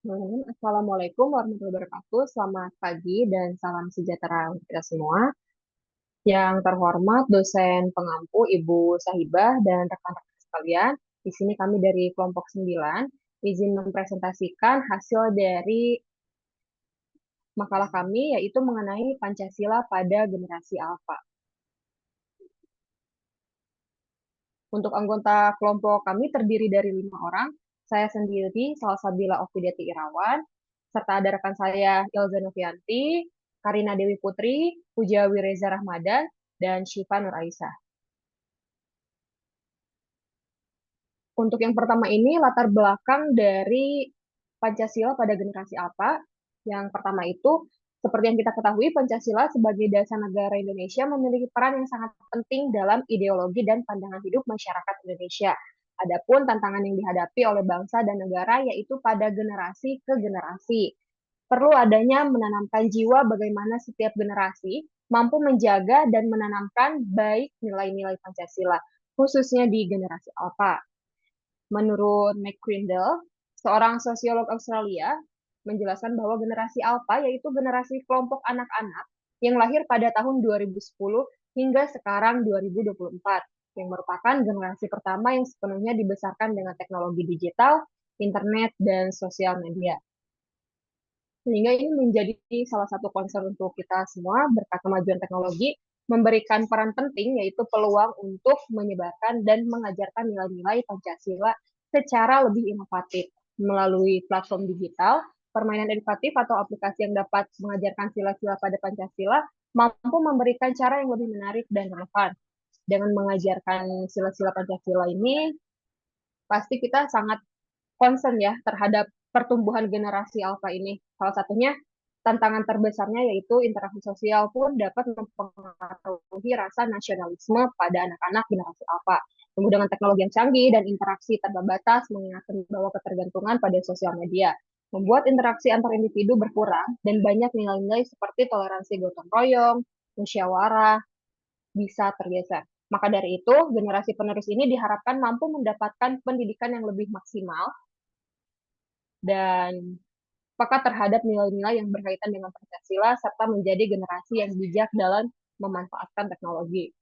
Assalamualaikum warahmatullahi wabarakatuh. Selamat pagi dan salam sejahtera untuk kita semua. Yang terhormat dosen pengampu Ibu Sahibah dan rekan-rekan sekalian. Di sini kami dari kelompok 9 izin mempresentasikan hasil dari makalah kami yaitu mengenai Pancasila pada generasi Alpha. Untuk anggota kelompok kami terdiri dari 5 orang. Saya sendiri, Salsabila Ovidati Irawan, serta ada rekan saya Ilza Novianti, Karina Dewi Putri, Puja Wireza Rahmadan, dan Syifa Nur Aisyah. Untuk yang pertama ini latar belakang dari Pancasila pada generasi apa? Yang pertama itu, seperti yang kita ketahui, Pancasila sebagai dasar negara Indonesia memiliki peran yang sangat penting dalam ideologi dan pandangan hidup masyarakat Indonesia. Adapun tantangan yang dihadapi oleh bangsa dan negara yaitu pada generasi ke generasi. Perlu adanya menanamkan jiwa bagaimana setiap generasi mampu menjaga dan menanamkan baik nilai-nilai Pancasila, khususnya di generasi Alpha. Menurut McCrindle, seorang sosiolog Australia, menjelaskan bahwa generasi Alpha yaitu generasi kelompok anak-anak yang lahir pada tahun 2010 hingga sekarang 2024, yang merupakan generasi pertama yang sepenuhnya dibesarkan dengan teknologi digital, internet, dan sosial media. Sehingga ini menjadi salah satu concern untuk kita semua berkat kemajuan teknologi, memberikan peran penting yaitu peluang untuk menyebarkan dan mengajarkan nilai-nilai Pancasila secara lebih inovatif melalui platform digital, permainan edukatif atau aplikasi yang dapat mengajarkan sila-sila pada Pancasila mampu memberikan cara yang lebih menarik dan relevan. Dengan mengajarkan sila-sila Pancasila ini, pasti kita sangat concern ya terhadap pertumbuhan generasi alfa ini. Salah satunya tantangan terbesarnya yaitu interaksi sosial pun dapat mempengaruhi rasa nasionalisme pada anak-anak generasi alfa. Dengan teknologi yang canggih dan interaksi tanpa batas mengingatkan bahwa ketergantungan pada sosial media membuat interaksi antar individu berkurang dan banyak nilai-nilai seperti toleransi gotong royong, musyawarah bisa tergeser. Maka dari itu, generasi penerus ini diharapkan mampu mendapatkan pendidikan yang lebih maksimal dan peka terhadap nilai-nilai yang berkaitan dengan Pancasila serta menjadi generasi yang bijak dalam memanfaatkan teknologi.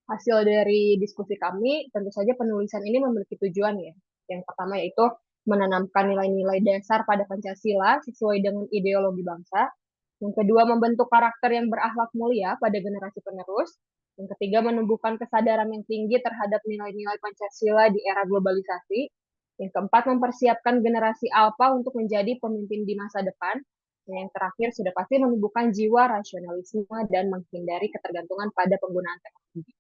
Hasil dari diskusi kami, tentu saja penulisan ini memiliki tujuan ya. Yang pertama yaitu menanamkan nilai-nilai dasar pada Pancasila sesuai dengan ideologi bangsa. Yang kedua, membentuk karakter yang berakhlak mulia pada generasi penerus. Yang ketiga, menumbuhkan kesadaran yang tinggi terhadap nilai-nilai Pancasila di era globalisasi. Yang keempat, mempersiapkan generasi alpha untuk menjadi pemimpin di masa depan. Dan yang terakhir, sudah pasti menumbuhkan jiwa rasionalisme dan menghindari ketergantungan pada penggunaan teknologi.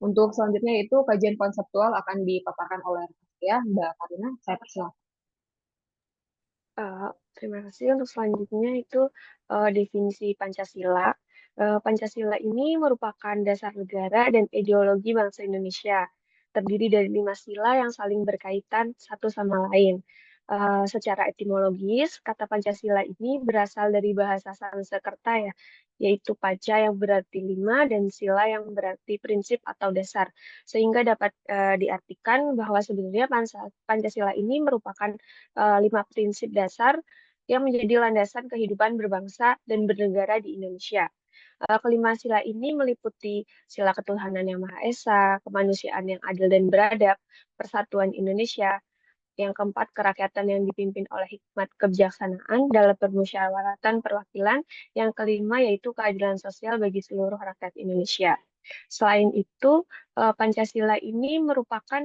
Untuk selanjutnya itu kajian konseptual akan dipaparkan oleh saya, Mbak Karina. Saya persilakan. Terima kasih. Untuk selanjutnya itu definisi Pancasila. Pancasila ini merupakan dasar negara dan ideologi bangsa Indonesia. Terdiri dari 5 sila yang saling berkaitan satu sama lain. Secara etimologis, kata Pancasila ini berasal dari bahasa Sanskerta ya, yaitu paca yang berarti 5 dan sila yang berarti prinsip atau dasar. Sehingga dapat diartikan bahwa sebenarnya Pancasila ini merupakan 5 prinsip dasar yang menjadi landasan kehidupan berbangsa dan bernegara di Indonesia. Kelima sila ini meliputi sila ketuhanan yang Maha Esa, kemanusiaan yang adil dan beradab, persatuan Indonesia, yang keempat kerakyatan yang dipimpin oleh hikmat kebijaksanaan dalam permusyawaratan perwakilan, yang kelima yaitu keadilan sosial bagi seluruh rakyat Indonesia. Selain itu, Pancasila ini merupakan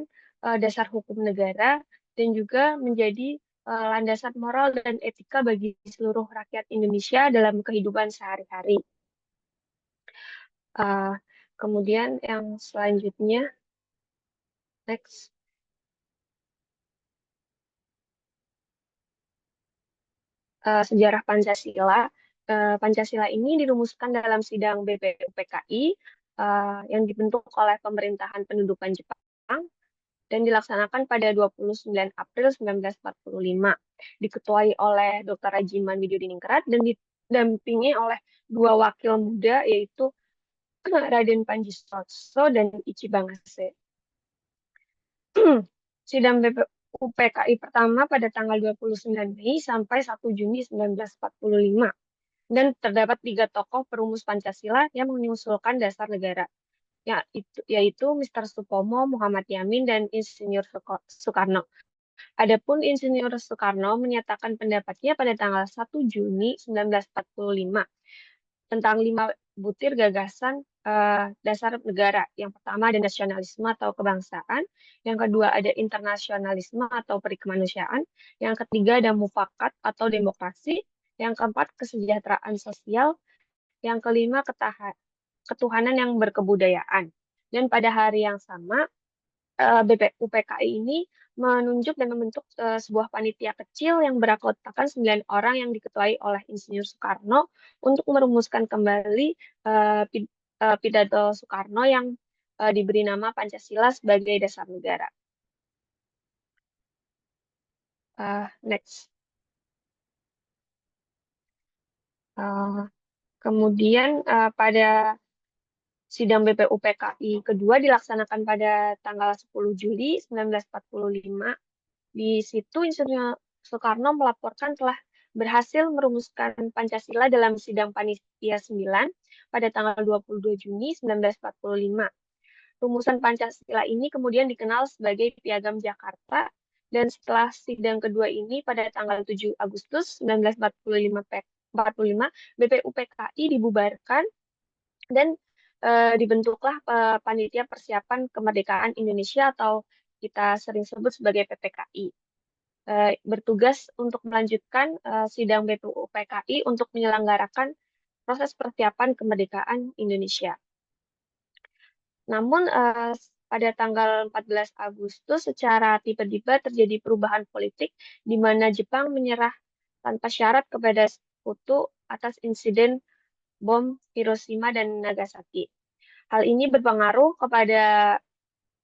dasar hukum negara dan juga menjadi landasan moral dan etika bagi seluruh rakyat Indonesia dalam kehidupan sehari-hari. Kemudian yang selanjutnya, next. Sejarah Pancasila. Pancasila ini dirumuskan dalam sidang BPUPKI yang dibentuk oleh pemerintahan pendudukan Jepang dan dilaksanakan pada 29 April 1945. Diketuai oleh Dr. Rajiman Widyodiningrat dan didampingi oleh 2 wakil muda yaitu Raden Panji Sosro dan Ichi Bangase. Sidang BPUPKI pertama pada tanggal 29 Mei sampai 1 Juni 1945. Dan terdapat 3 tokoh perumus Pancasila yang mengusulkan dasar negara, yaitu Mr. Supomo, Muhammad Yamin, dan Insinyur Soekarno. Adapun Insinyur Soekarno menyatakan pendapatnya pada tanggal 1 Juni 1945 tentang 5 butir gagasan dasar negara. Yang pertama ada nasionalisme atau kebangsaan, yang kedua ada internasionalisme atau perikemanusiaan, yang ketiga ada mufakat atau demokrasi, yang keempat kesejahteraan sosial, yang kelima ketuhanan yang berkebudayaan. Dan pada hari yang sama, BPUPKI ini menunjuk dan membentuk sebuah panitia kecil yang beranggotakan 9 orang yang diketuai oleh Insinyur Soekarno untuk merumuskan kembali pidato Soekarno yang diberi nama Pancasila sebagai dasar negara. Next. Kemudian pada sidang BPUPKI kedua dilaksanakan pada tanggal 10 Juli 1945. Di situ Insinyur Soekarno melaporkan telah berhasil merumuskan Pancasila dalam sidang Panitia 9 pada tanggal 22 Juni 1945. Rumusan Pancasila ini kemudian dikenal sebagai Piagam Jakarta, dan setelah sidang kedua ini pada tanggal 7 Agustus 1945, BPUPKI dibubarkan dan dibentuklah Panitia Persiapan Kemerdekaan Indonesia atau kita sering sebut sebagai PPKI. Bertugas untuk melanjutkan sidang BPUPKI untuk menyelenggarakan proses persiapan kemerdekaan Indonesia. Namun pada tanggal 14 Agustus secara tiba-tiba terjadi perubahan politik di mana Jepang menyerah tanpa syarat kepada Sekutu atas insiden bom Hiroshima dan Nagasaki. Hal ini berpengaruh kepada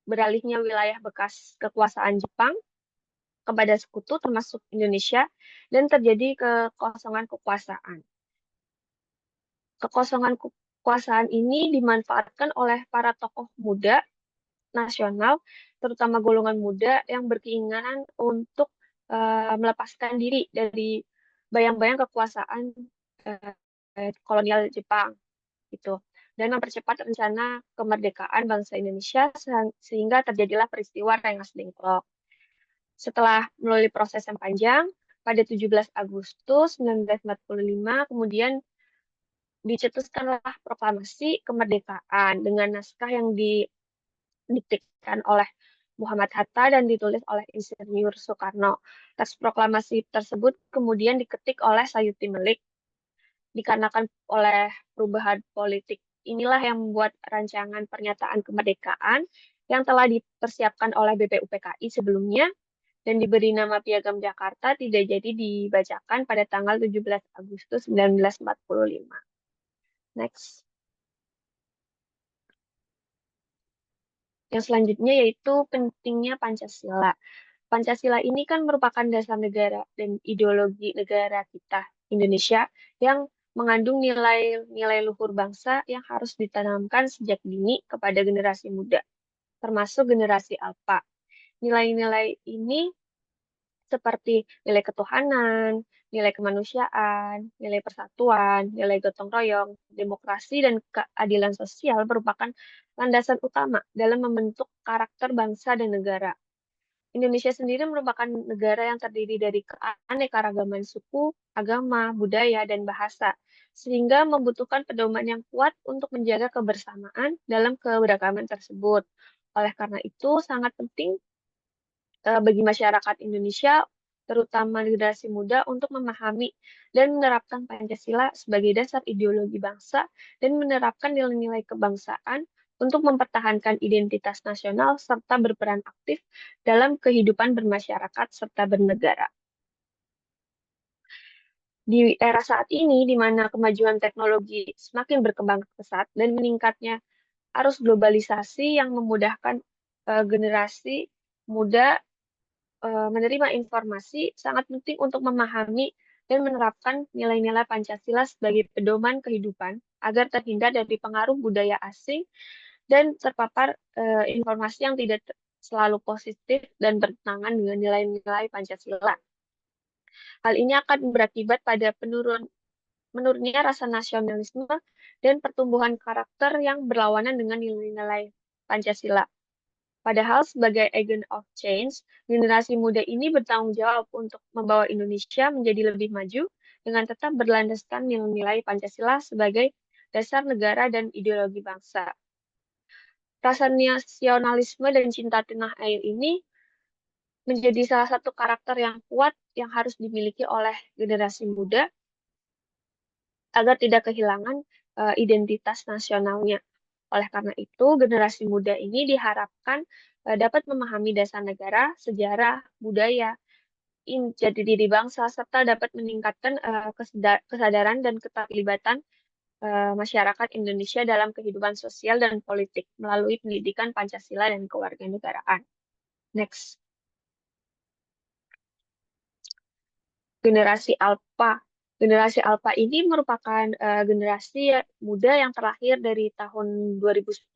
beralihnya wilayah bekas kekuasaan Jepang kepada Sekutu termasuk Indonesia dan terjadi kekosongan kekuasaan. Kekosongan kekuasaan ini dimanfaatkan oleh para tokoh muda nasional, terutama golongan muda yang berkeinginan untuk melepaskan diri dari bayang-bayang kekuasaan kolonial Jepang gitu, dan mempercepat rencana kemerdekaan bangsa Indonesia sehingga terjadilah peristiwa Rengas Dengklok. Setelah melalui proses yang panjang, pada 17 Agustus 1945 kemudian dicetuskanlah proklamasi kemerdekaan dengan naskah yang didiktekan oleh Muhammad Hatta dan ditulis oleh Insinyur Soekarno. Teks proklamasi tersebut kemudian diketik oleh Sayuti Melik. Dikarenakan oleh perubahan politik inilah yang membuat rancangan pernyataan kemerdekaan yang telah dipersiapkan oleh BPUPKI sebelumnya dan diberi nama Piagam Jakarta tidak jadi dibacakan pada tanggal 17 Agustus 1945. Next. Yang selanjutnya yaitu pentingnya Pancasila. Pancasila ini kan merupakan dasar negara dan ideologi negara kita, Indonesia, yang mengandung nilai-nilai luhur bangsa yang harus ditanamkan sejak dini kepada generasi muda, termasuk generasi alpha. Nilai-nilai ini seperti nilai ketuhanan, nilai kemanusiaan, nilai persatuan, nilai gotong royong, demokrasi, dan keadilan sosial merupakan landasan utama dalam membentuk karakter bangsa dan negara. Indonesia sendiri merupakan negara yang terdiri dari keanekaragaman suku, agama, budaya, dan bahasa, sehingga membutuhkan pedoman yang kuat untuk menjaga kebersamaan dalam keberagaman tersebut. Oleh karena itu, sangat penting bagi masyarakat Indonesia, terutama generasi muda, untuk memahami dan menerapkan Pancasila sebagai dasar ideologi bangsa dan menerapkan nilai-nilai kebangsaan untuk mempertahankan identitas nasional serta berperan aktif dalam kehidupan bermasyarakat serta bernegara. Di era saat ini, di mana kemajuan teknologi semakin berkembang pesat dan meningkatnya arus globalisasi yang memudahkan generasi muda menerima informasi, sangat penting untuk memahami dan menerapkan nilai-nilai Pancasila sebagai pedoman kehidupan agar terhindar dari pengaruh budaya asing dan terpapar informasi yang tidak selalu positif dan bertentangan dengan nilai-nilai Pancasila. Hal ini akan berakibat pada menurunnya rasa nasionalisme dan pertumbuhan karakter yang berlawanan dengan nilai-nilai Pancasila. Padahal sebagai agent of change, generasi muda ini bertanggung jawab untuk membawa Indonesia menjadi lebih maju dengan tetap berlandaskan nilai-nilai Pancasila sebagai dasar negara dan ideologi bangsa. Rasa nasionalisme dan cinta tanah air ini menjadi salah satu karakter yang kuat yang harus dimiliki oleh generasi muda agar tidak kehilangan identitas nasionalnya. Oleh karena itu, generasi muda ini diharapkan dapat memahami dasar negara, sejarah, budaya, jati diri bangsa, serta dapat meningkatkan kesadaran dan keterlibatan masyarakat Indonesia dalam kehidupan sosial dan politik melalui pendidikan Pancasila dan kewarganegaraan. Next, generasi Alpha. Generasi Alpha ini merupakan generasi muda yang terlahir dari tahun 2010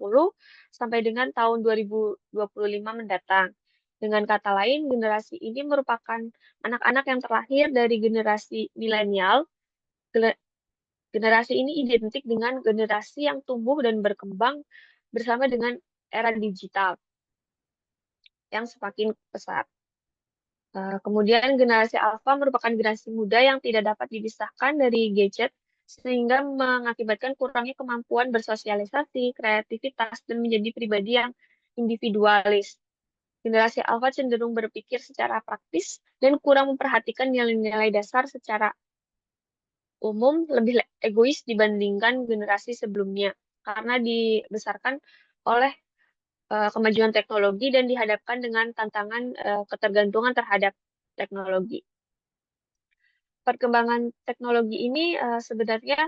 sampai dengan tahun 2025 mendatang. Dengan kata lain, generasi ini merupakan anak-anak yang terlahir dari generasi milenial. Generasi ini identik dengan generasi yang tumbuh dan berkembang bersama dengan era digital yang semakin pesat. Kemudian generasi alfa merupakan generasi muda yang tidak dapat dipisahkan dari gadget sehingga mengakibatkan kurangnya kemampuan bersosialisasi, kreativitas, dan menjadi pribadi yang individualis. Generasi alfa cenderung berpikir secara praktis dan kurang memperhatikan nilai-nilai dasar secara umum, lebih egois dibandingkan generasi sebelumnya karena dibesarkan oleh kemajuan teknologi dan dihadapkan dengan tantangan ketergantungan terhadap teknologi. Perkembangan teknologi ini sebenarnya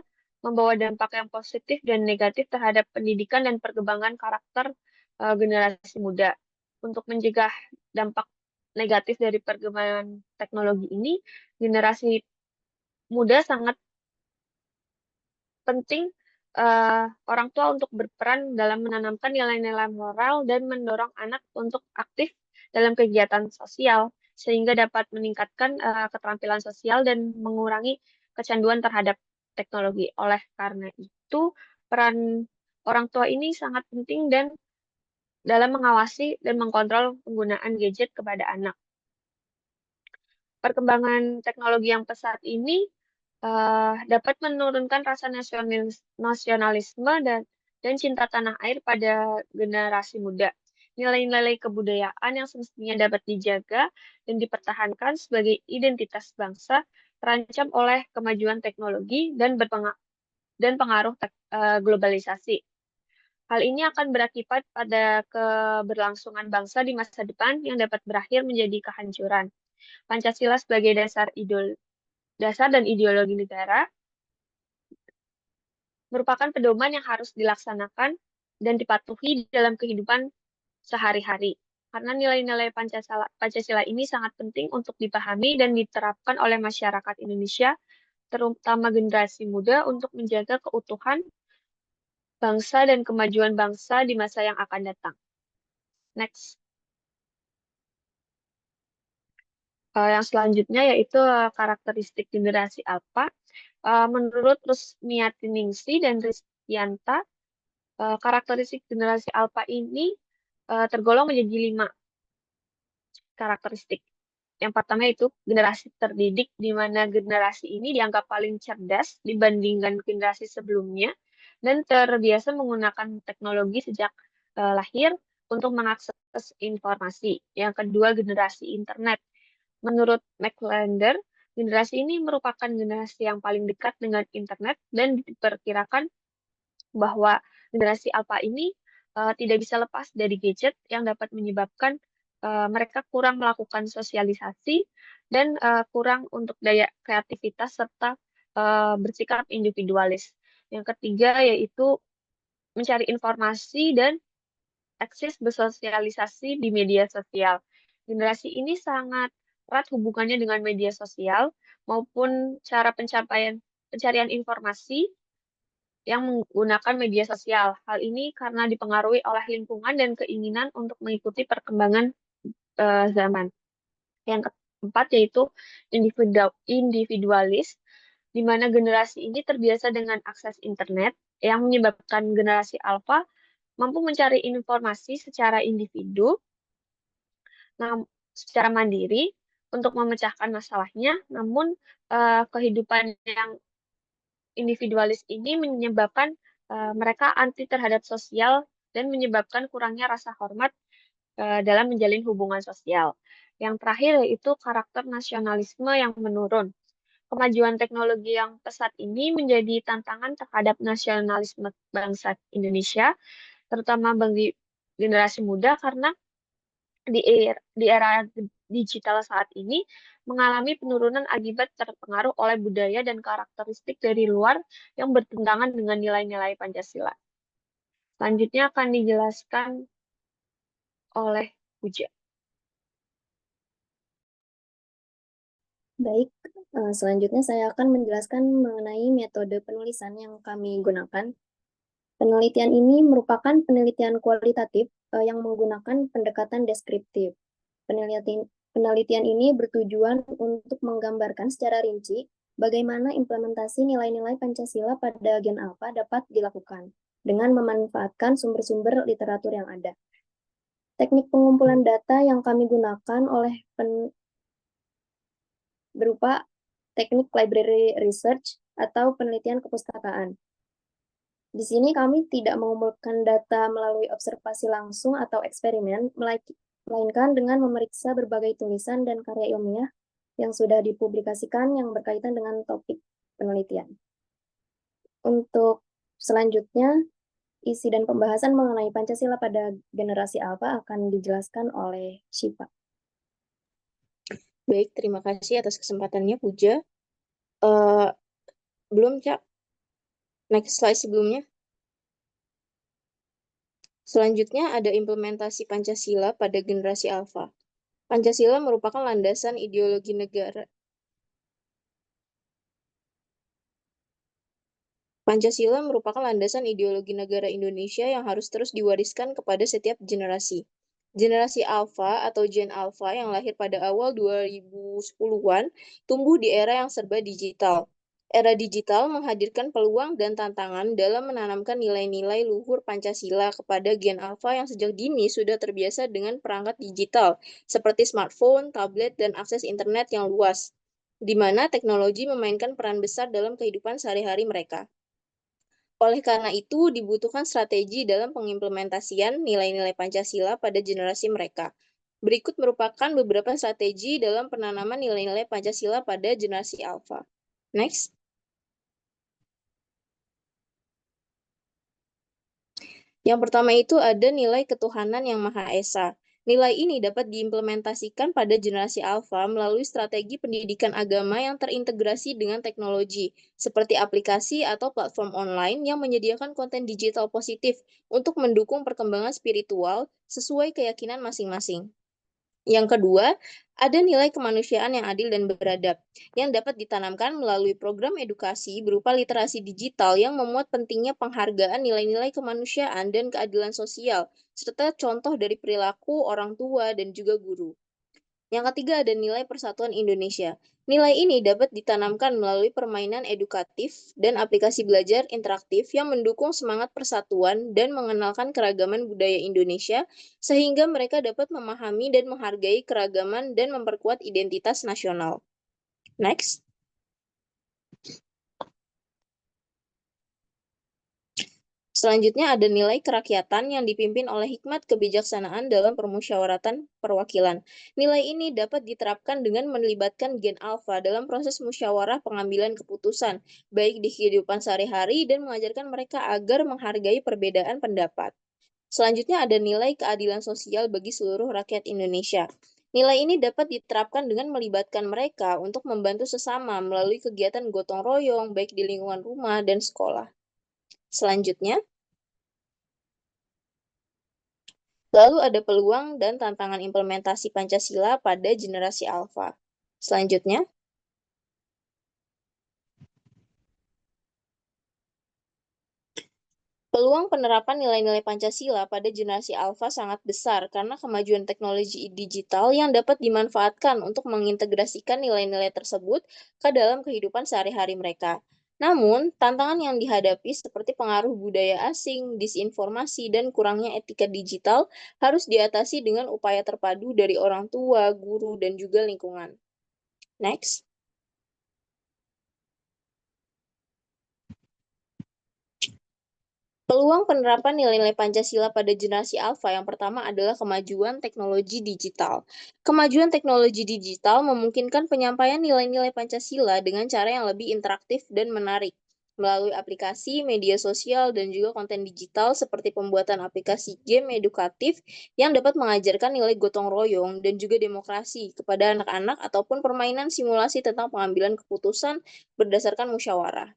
membawa dampak yang positif dan negatif terhadap pendidikan dan perkembangan karakter generasi muda. Untuk mencegah dampak negatif dari perkembangan teknologi ini, generasi muda sangat penting orang tua untuk berperan dalam menanamkan nilai-nilai moral dan mendorong anak untuk aktif dalam kegiatan sosial sehingga dapat meningkatkan keterampilan sosial dan mengurangi kecanduan terhadap teknologi. Oleh karena itu, peran orang tua ini sangat penting dan dalam mengawasi dan mengkontrol penggunaan gadget kepada anak. Perkembangan teknologi yang pesat ini dapat menurunkan rasa nasionalisme dan cinta tanah air pada generasi muda. Nilai-nilai kebudayaan yang semestinya dapat dijaga dan dipertahankan sebagai identitas bangsa terancam oleh kemajuan teknologi dan pengaruh globalisasi. Hal ini akan berakibat pada keberlangsungan bangsa di masa depan yang dapat berakhir menjadi kehancuran. Pancasila sebagai dasar dan ideologi negara merupakan pedoman yang harus dilaksanakan dan dipatuhi dalam kehidupan sehari-hari. Karena nilai-nilai Pancasila ini sangat penting untuk dipahami dan diterapkan oleh masyarakat Indonesia, terutama generasi muda untuk menjaga keutuhan bangsa dan kemajuan bangsa di masa yang akan datang. Next. Yang selanjutnya yaitu karakteristik generasi Alpha. Menurut Rusmiatiningsi dan Rizkyanta, karakteristik generasi Alpha ini tergolong menjadi 5 karakteristik. Yang pertama itu generasi terdidik, di mana generasi ini dianggap paling cerdas dibandingkan generasi sebelumnya dan terbiasa menggunakan teknologi sejak lahir untuk mengakses informasi. Yang kedua, generasi internet. Menurut McLender, generasi ini merupakan generasi yang paling dekat dengan internet dan diperkirakan bahwa generasi Alpha ini tidak bisa lepas dari gadget yang dapat menyebabkan mereka kurang melakukan sosialisasi dan kurang untuk daya kreativitas serta bersikap individualis. Yang ketiga yaitu mencari informasi dan akses bersosialisasi di media sosial. Generasi ini sangat erat hubungannya dengan media sosial maupun cara pencarian informasi yang menggunakan media sosial. Hal ini karena dipengaruhi oleh lingkungan dan keinginan untuk mengikuti perkembangan zaman. Yang keempat yaitu individualis, di mana generasi ini terbiasa dengan akses internet yang menyebabkan generasi alfa mampu mencari informasi secara individu, secara mandiri untuk memecahkan masalahnya, namun kehidupan yang individualis ini menyebabkan mereka anti terhadap sosial dan menyebabkan kurangnya rasa hormat dalam menjalin hubungan sosial. Yang terakhir yaitu karakter nasionalisme yang menurun. Kemajuan teknologi yang pesat ini menjadi tantangan terhadap nasionalisme bangsa Indonesia, terutama bagi generasi muda karena di era digital saat ini mengalami penurunan akibat terpengaruh oleh budaya dan karakteristik dari luar yang bertentangan dengan nilai-nilai Pancasila. Selanjutnya akan dijelaskan oleh Puja. Baik, selanjutnya saya akan menjelaskan mengenai metode penulisan yang kami gunakan. Penelitian ini merupakan penelitian kualitatif yang menggunakan pendekatan deskriptif. Penelitian ini bertujuan untuk menggambarkan secara rinci bagaimana implementasi nilai-nilai Pancasila pada Gen Alpha dapat dilakukan dengan memanfaatkan sumber-sumber literatur yang ada. Teknik pengumpulan data yang kami gunakan berupa teknik library research atau penelitian kepustakaan. Di sini kami tidak mengumpulkan data melalui observasi langsung atau eksperimen, melainkan dengan memeriksa berbagai tulisan dan karya ilmiah yang sudah dipublikasikan yang berkaitan dengan topik penelitian. Untuk selanjutnya, isi dan pembahasan mengenai Pancasila pada generasi Alpha akan dijelaskan oleh Syifa. Baik, terima kasih atas kesempatannya, Puja. Belum, Cak. Next slide sebelumnya. Selanjutnya ada implementasi Pancasila pada generasi Alpha. Pancasila merupakan landasan ideologi negara. Pancasila merupakan landasan ideologi negara Indonesia yang harus terus diwariskan kepada setiap generasi. Generasi Alpha atau Gen Alpha yang lahir pada awal 2010-an tumbuh di era yang serba digital. Era digital menghadirkan peluang dan tantangan dalam menanamkan nilai-nilai luhur Pancasila kepada Gen Alpha yang sejak dini sudah terbiasa dengan perangkat digital seperti smartphone, tablet, dan akses internet yang luas, di mana teknologi memainkan peran besar dalam kehidupan sehari-hari mereka. Oleh karena itu, dibutuhkan strategi dalam pengimplementasian nilai-nilai Pancasila pada generasi mereka. Berikut merupakan beberapa strategi dalam penanaman nilai-nilai Pancasila pada generasi Alpha. Next. Yang pertama itu ada nilai ketuhanan yang Maha Esa. Nilai ini dapat diimplementasikan pada generasi Alpha melalui strategi pendidikan agama yang terintegrasi dengan teknologi, seperti aplikasi atau platform online yang menyediakan konten digital positif untuk mendukung perkembangan spiritual sesuai keyakinan masing-masing. Yang kedua, ada nilai kemanusiaan yang adil dan beradab, yang dapat ditanamkan melalui program edukasi berupa literasi digital yang memuat pentingnya penghargaan nilai-nilai kemanusiaan dan keadilan sosial, serta contoh dari perilaku orang tua dan juga guru. Yang ketiga ada nilai persatuan Indonesia. Nilai ini dapat ditanamkan melalui permainan edukatif dan aplikasi belajar interaktif yang mendukung semangat persatuan dan mengenalkan keragaman budaya Indonesia, sehingga mereka dapat memahami dan menghargai keragaman dan memperkuat identitas nasional. Next. Selanjutnya ada nilai kerakyatan yang dipimpin oleh hikmat kebijaksanaan dalam permusyawaratan perwakilan. Nilai ini dapat diterapkan dengan melibatkan Gen Alpha dalam proses musyawarah pengambilan keputusan, baik di kehidupan sehari-hari dan mengajarkan mereka agar menghargai perbedaan pendapat. Selanjutnya ada nilai keadilan sosial bagi seluruh rakyat Indonesia. Nilai ini dapat diterapkan dengan melibatkan mereka untuk membantu sesama melalui kegiatan gotong royong, baik di lingkungan rumah dan sekolah. Selanjutnya, lalu ada peluang dan tantangan implementasi Pancasila pada generasi Alpha. Selanjutnya, . Peluang penerapan nilai-nilai Pancasila pada generasi alfa sangat besar karena kemajuan teknologi digital yang dapat dimanfaatkan untuk mengintegrasikan nilai-nilai tersebut ke dalam kehidupan sehari-hari mereka. Namun, tantangan yang dihadapi seperti pengaruh budaya asing, disinformasi, dan kurangnya etika digital harus diatasi dengan upaya terpadu dari orang tua, guru, dan juga lingkungan. Next. Peluang penerapan nilai-nilai Pancasila pada generasi alfa yang pertama adalah kemajuan teknologi digital. Kemajuan teknologi digital memungkinkan penyampaian nilai-nilai Pancasila dengan cara yang lebih interaktif dan menarik melalui aplikasi, media sosial, dan juga konten digital seperti pembuatan aplikasi game edukatif yang dapat mengajarkan nilai gotong royong dan juga demokrasi kepada anak-anak ataupun permainan simulasi tentang pengambilan keputusan berdasarkan musyawarah.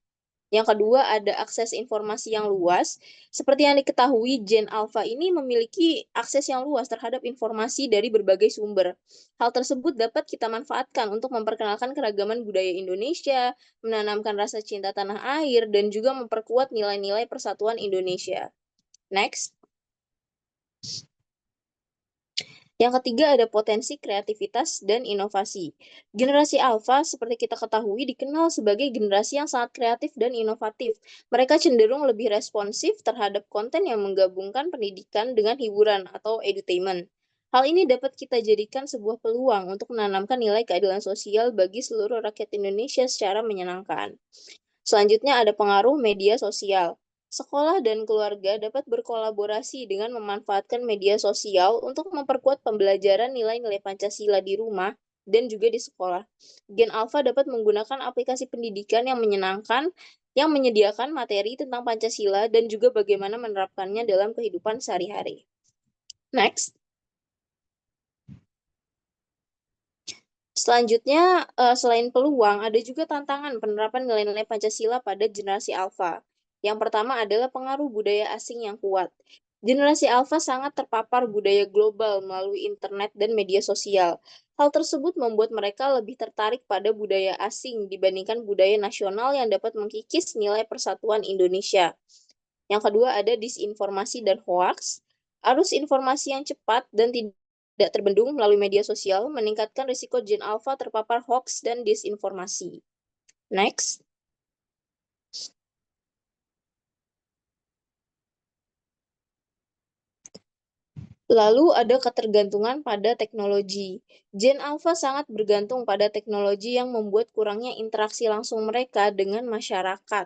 Yang kedua, ada akses informasi yang luas. Seperti yang diketahui, Gen Alpha ini memiliki akses yang luas terhadap informasi dari berbagai sumber. Hal tersebut dapat kita manfaatkan untuk memperkenalkan keragaman budaya Indonesia, menanamkan rasa cinta tanah air, dan juga memperkuat nilai-nilai persatuan Indonesia. Next. Yang ketiga ada potensi kreativitas dan inovasi. Generasi alfa seperti kita ketahui dikenal sebagai generasi yang sangat kreatif dan inovatif. Mereka cenderung lebih responsif terhadap konten yang menggabungkan pendidikan dengan hiburan atau edutainment. Hal ini dapat kita jadikan sebuah peluang untuk menanamkan nilai keadilan sosial bagi seluruh rakyat Indonesia secara menyenangkan. Selanjutnya ada pengaruh media sosial. Sekolah dan keluarga dapat berkolaborasi dengan memanfaatkan media sosial untuk memperkuat pembelajaran nilai-nilai Pancasila di rumah dan juga di sekolah. Gen Alpha dapat menggunakan aplikasi pendidikan yang menyenangkan yang menyediakan materi tentang Pancasila dan juga bagaimana menerapkannya dalam kehidupan sehari-hari. Next. Selanjutnya, selain peluang, ada juga tantangan penerapan nilai-nilai Pancasila pada generasi alfa. Yang pertama adalah pengaruh budaya asing yang kuat. Generasi alfa sangat terpapar budaya global melalui internet dan media sosial. Hal tersebut membuat mereka lebih tertarik pada budaya asing dibandingkan budaya nasional yang dapat mengkikis nilai persatuan Indonesia. Yang kedua ada disinformasi dan hoax. Arus informasi yang cepat dan tidak terbendung melalui media sosial meningkatkan risiko Gen Alpha terpapar hoax dan disinformasi. Next. Lalu ada ketergantungan pada teknologi. Gen Alpha sangat bergantung pada teknologi yang membuat kurangnya interaksi langsung mereka dengan masyarakat.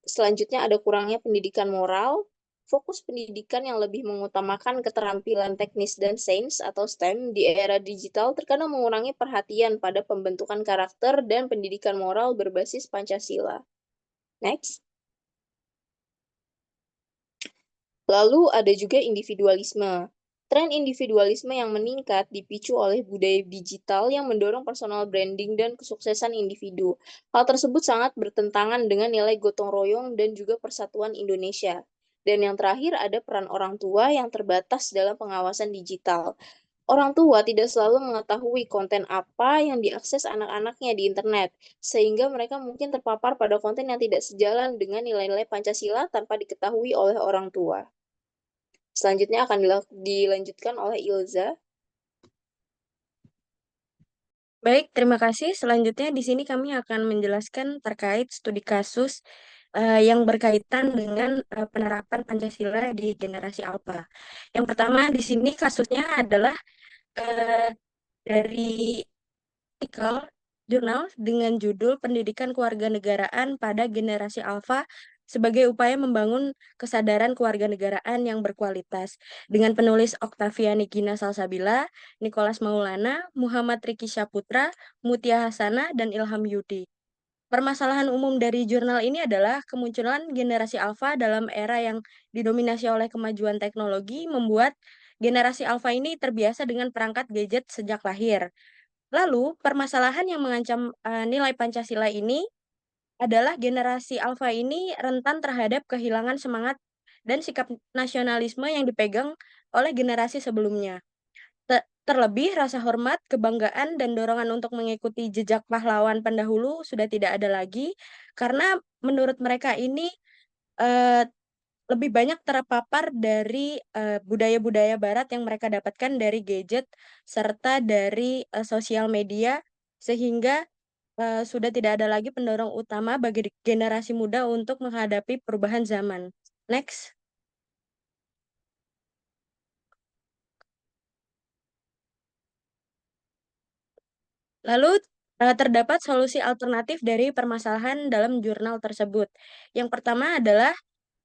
Selanjutnya ada kurangnya pendidikan moral, fokus pendidikan yang lebih mengutamakan keterampilan teknis dan sains atau STEM di era digital terkadang mengurangi perhatian pada pembentukan karakter dan pendidikan moral berbasis Pancasila. Next. Lalu ada juga individualisme. Tren individualisme yang meningkat dipicu oleh budaya digital yang mendorong personal branding dan kesuksesan individu. Hal tersebut sangat bertentangan dengan nilai gotong royong dan juga persatuan Indonesia. Dan yang terakhir ada peran orang tua yang terbatas dalam pengawasan digital. Orang tua tidak selalu mengetahui konten apa yang diakses anak-anaknya di internet, sehingga mereka mungkin terpapar pada konten yang tidak sejalan dengan nilai-nilai Pancasila tanpa diketahui oleh orang tua. Selanjutnya akan dilanjutkan oleh Ilza. Baik, terima kasih. Selanjutnya di sini kami akan menjelaskan terkait studi kasus yang berkaitan dengan penerapan Pancasila di generasi alpha. Yang pertama di sini kasusnya adalah dari artikel jurnal dengan judul Pendidikan Kewarganegaraan pada Generasi Alpha sebagai upaya membangun kesadaran kewarganegaraan yang berkualitas dengan penulis Oktaviani Gina Salsabila, Nicholas Maulana, Muhammad Riki Syaputra, Mutia Hasana, dan Ilham Yudi. Permasalahan umum dari jurnal ini adalah kemunculan generasi alfa dalam era yang didominasi oleh kemajuan teknologi membuat generasi alfa ini terbiasa dengan perangkat gadget sejak lahir. Lalu, permasalahan yang mengancam nilai Pancasila ini adalah generasi alfa ini rentan terhadap kehilangan semangat dan sikap nasionalisme yang dipegang oleh generasi sebelumnya. Terlebih, rasa hormat, kebanggaan, dan dorongan untuk mengikuti jejak pahlawan pendahulu sudah tidak ada lagi, karena menurut mereka ini lebih banyak terpapar dari budaya-budaya barat yang mereka dapatkan dari gadget serta dari sosial media, sehingga sudah tidak ada lagi pendorong utama bagi generasi muda untuk menghadapi perubahan zaman. Next. Lalu terdapat solusi alternatif dari permasalahan dalam jurnal tersebut. Yang pertama adalah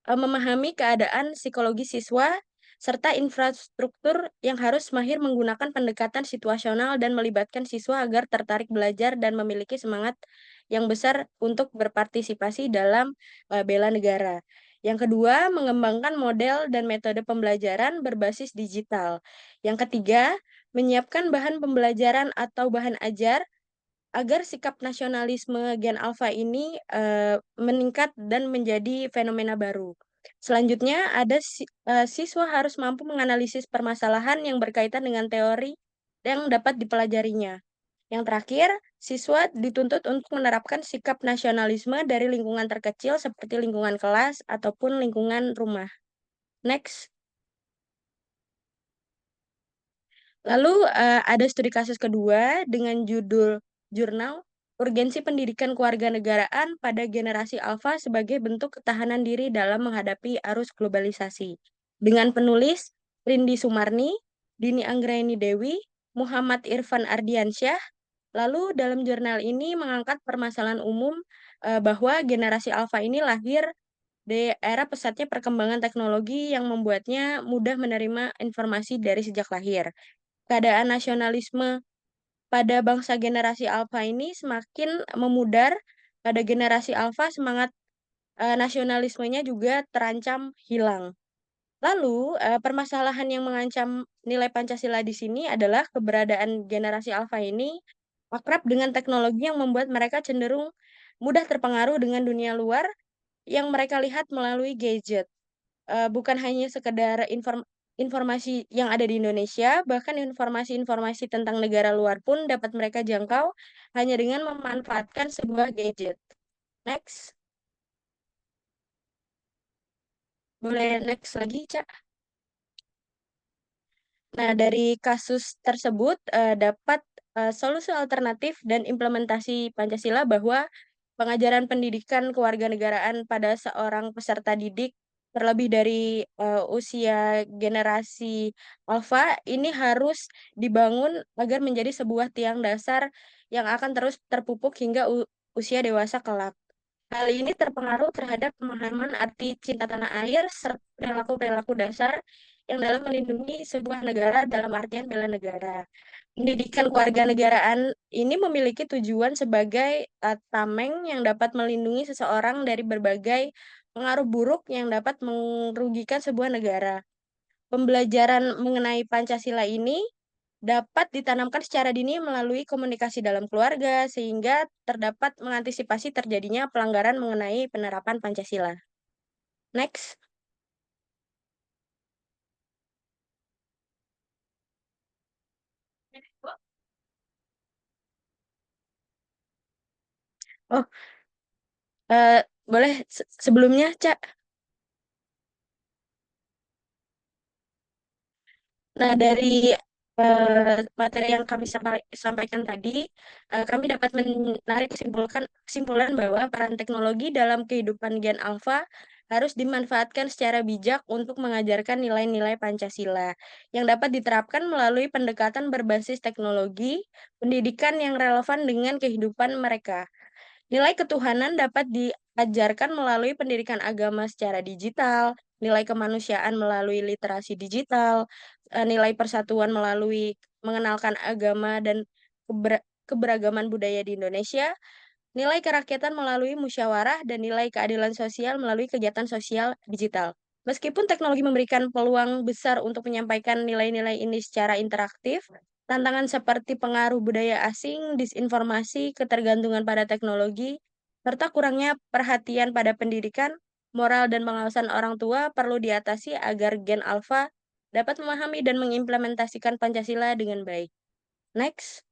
memahami keadaan psikologi siswa serta infrastruktur yang harus mahir menggunakan pendekatan situasional dan melibatkan siswa agar tertarik belajar dan memiliki semangat yang besar untuk berpartisipasi dalam bela negara. Yang kedua, mengembangkan model dan metode pembelajaran berbasis digital. Yang ketiga, menyiapkan bahan pembelajaran atau bahan ajar agar sikap nasionalisme Gen Alpha ini meningkat dan menjadi fenomena baru. Selanjutnya, siswa harus mampu menganalisis permasalahan yang berkaitan dengan teori yang dapat dipelajarinya. Yang terakhir, siswa dituntut untuk menerapkan sikap nasionalisme dari lingkungan terkecil seperti lingkungan kelas ataupun lingkungan rumah. Next. Lalu ada studi kasus kedua dengan judul Jurnal Urgensi Pendidikan Kewarganegaraan pada Generasi Alpha sebagai bentuk ketahanan diri dalam menghadapi arus globalisasi. Dengan penulis Rindi Sumarni, Dini Anggraini Dewi, Muhammad Irfan Ardiansyah. Lalu dalam jurnal ini mengangkat permasalahan umum bahwa generasi Alpha ini lahir di era pesatnya perkembangan teknologi yang membuatnya mudah menerima informasi dari sejak lahir. Keadaan nasionalisme pada bangsa generasi Alpha ini semakin memudar. Pada generasi Alpha, semangat nasionalismenya juga terancam hilang. Lalu, permasalahan yang mengancam nilai Pancasila di sini adalah keberadaan generasi Alpha ini akrab dengan teknologi yang membuat mereka cenderung mudah terpengaruh dengan dunia luar yang mereka lihat melalui gadget. Bukan hanya sekedar informasi yang ada di Indonesia, bahkan informasi-informasi tentang negara luar pun dapat mereka jangkau hanya dengan memanfaatkan sebuah gadget. Next. Boleh next lagi, Cak? Nah, dari kasus tersebut dapat solusi alternatif dan implementasi Pancasila bahwa pengajaran pendidikan kewarganegaraan pada seorang peserta didik terlebih dari usia generasi alfa ini harus dibangun agar menjadi sebuah tiang dasar yang akan terus terpupuk hingga usia dewasa kelak. Hal ini terpengaruh terhadap pemahaman arti cinta tanah air serta perilaku-perilaku dasar yang dalam melindungi sebuah negara dalam artian bela negara. Pendidikan kewarganegaraan ini memiliki tujuan sebagai tameng yang dapat melindungi seseorang dari berbagai pengaruh buruk yang dapat merugikan sebuah negara. Pembelajaran mengenai Pancasila ini dapat ditanamkan secara dini melalui komunikasi dalam keluarga sehingga terdapat mengantisipasi terjadinya pelanggaran mengenai penerapan Pancasila. Next. Oh, boleh sebelumnya, Cak. Nah, dari materi yang kami sampaikan tadi, kami dapat menarik kesimpulan bahwa peran teknologi dalam kehidupan Gen Alpha harus dimanfaatkan secara bijak untuk mengajarkan nilai-nilai Pancasila yang dapat diterapkan melalui pendekatan berbasis teknologi, pendidikan yang relevan dengan kehidupan mereka. Nilai ketuhanan dapat diajarkan melalui pendidikan agama secara digital, nilai kemanusiaan melalui literasi digital, nilai persatuan melalui mengenalkan agama dan keberagaman budaya di Indonesia, nilai kerakyatan melalui musyawarah, dan nilai keadilan sosial melalui kegiatan sosial digital. Meskipun teknologi memberikan peluang besar untuk menyampaikan nilai-nilai ini secara interaktif, tantangan seperti pengaruh budaya asing, disinformasi, ketergantungan pada teknologi, serta kurangnya perhatian pada pendidikan, moral, dan pengawasan orang tua perlu diatasi agar Gen Alpha dapat memahami dan mengimplementasikan Pancasila dengan baik. Next.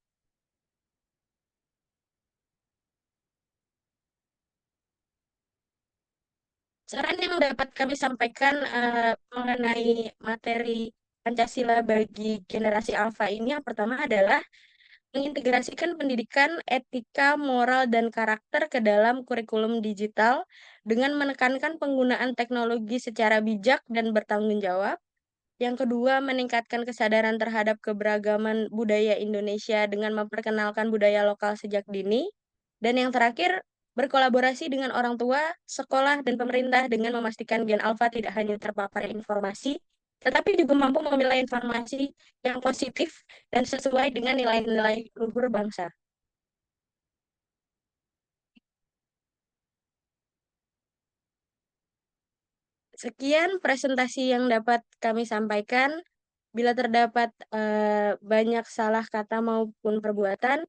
Saran yang dapat kami sampaikan mengenai materi Pancasila bagi generasi alfa ini yang pertama adalah mengintegrasikan pendidikan etika, moral, dan karakter ke dalam kurikulum digital dengan menekankan penggunaan teknologi secara bijak dan bertanggung jawab. Yang kedua, meningkatkan kesadaran terhadap keberagaman budaya Indonesia dengan memperkenalkan budaya lokal sejak dini. Dan yang terakhir, berkolaborasi dengan orang tua, sekolah, dan pemerintah dengan memastikan Gen Alpha tidak hanya terpapar informasi, tetapi juga mampu memilah informasi yang positif dan sesuai dengan nilai-nilai luhur bangsa. Sekian presentasi yang dapat kami sampaikan. Bila terdapat banyak salah kata maupun perbuatan,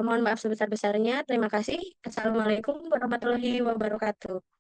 mohon maaf sebesar-besarnya. Terima kasih. Assalamualaikum warahmatullahi wabarakatuh.